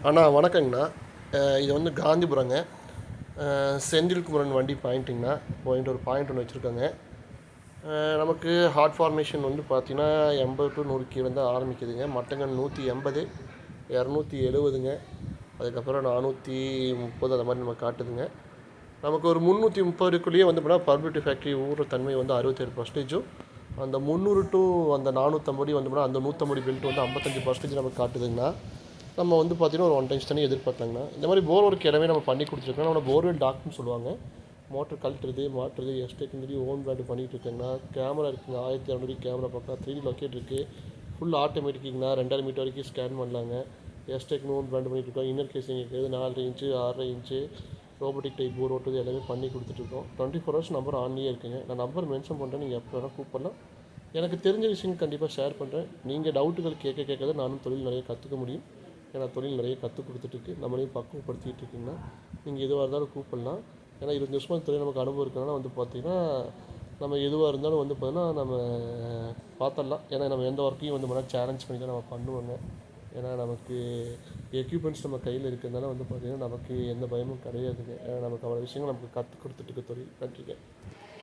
அண்ணா வணக்கங்கண்ணா. இது வந்து காந்திபுரங்க. செந்தில் குமரன் வண்டி பாயிண்ட்டுங்கண்ணா. ஒரு பாயிண்ட் ஒன்று வச்சுருக்காங்க. நமக்கு ஹார்ட் ஃபார்மேஷன் வந்து பார்த்தீங்கன்னா 80 to 100 கீழே தான் ஆரம்பிக்குதுங்க. மட்டங்கள் 180, 270ங்க, அதுக்கப்புறம் 430 அந்த மாதிரி நம்ம காட்டுதுங்க. நமக்கு ஒரு 330க்குள்ளேயே வந்து பார்த்தா பர்பிலிட்டி ஃபேக்ட்ரி ஊற தன்மை வந்து 67%, அந்த 300 to அந்த 450 வந்து பார்த்தா அந்த 150 பெல்ட் வந்து 55% நமக்கு காட்டுதுங்கண்ணா. நம்ம வந்து பார்த்தீங்கன்னா ஒரு 1 டைம்ஸ் தண்ணி எதிர்பார்க்கலாங்கண்ணா. இந்த மாதிரி போர் ஒர்க் எல்லாமே நம்ம பண்ணி கொடுத்துருக்கோம். நம்ம போர்வெல் டாக்னு சொல்லுவாங்க. மோட்டர் கழட்டுறது மாட்டுறது எஸ்டேக்குன்னு சொல்லி ஓன் பிராண்டு பண்ணிகிட்டு இருக்கேங்கண்ணா. கேமரா இருக்குங்க, 1200 கேமரா பார்க்கலாம். 3D லொக்கேட் இருக்குது. ஃபுல் ஆட்டோமேட்டிக்குங்கண்ணா. 2000 மீட்டர் வரைக்கும் ஸ்கேன் பண்ணலாங்க. எஸ்டேக்னு ஓன் பிராண்டு பண்ணிகிட்டு இருக்கோம். இன்னர் கேசிங் இருக்குது, 4 இன்ச்சு 6 இன்ச்சு ரோபோட்டிக் டைப் போர் ஓட்டுறது எல்லாமே பண்ணி கொடுத்துட்ருக்கோம். 24 ஹவர்ஸ் நம்பர் ஆன்லேயே இருக்குங்க. நான் நம்பர் மென்ஷன் பண்ணுறேன், நீங்கள் எப்போ வேணால் கூப்பிடலாம். எனக்கு தெரிஞ்ச விஷயம் கண்டிப்பாக ஷேர் பண்ணுறேன். நீங்கள் டவுட்டுகள் கேட்க நானும் தொழில் நிறைய கற்றுக்க முடியும். ஏன்னா தொழில் நிறைய கற்றுக் கொடுத்துட்ருக்கு, நம்மளையும் பக்குவப்படுத்திகிட்டு இருக்குங்கன்னா நீங்கள் எதுவாக இருந்தாலும் கூப்பிடலாம். ஏன்னா 20 வருஷமாக தொழில் நமக்கு அனுபவம் இருக்கிறனால வந்து பார்த்திங்கன்னா நம்ம எதுவாக இருந்தாலும் வந்து பார்த்தீங்கன்னா நம்ம பார்த்துடலாம். ஏன்னா நம்ம எந்த ஒர்க்கையும் வந்து பார்த்தா சேலஞ்ச் பண்ணி தான் நம்ம பண்ணுவோங்க. ஏன்னா நமக்கு எக்யூப்மெண்ட்ஸ் நம்ம கையில் இருக்கிறதுனால வந்து பார்த்திங்கன்னா நமக்கு எந்த பயமும் கிடையாதுங்க. ஏன்னா நமக்கு அவ்வளோ விஷயங்கள் நமக்கு கற்றுக் கொடுத்துட்டு இருக்க தொழில். நன்றிங்க.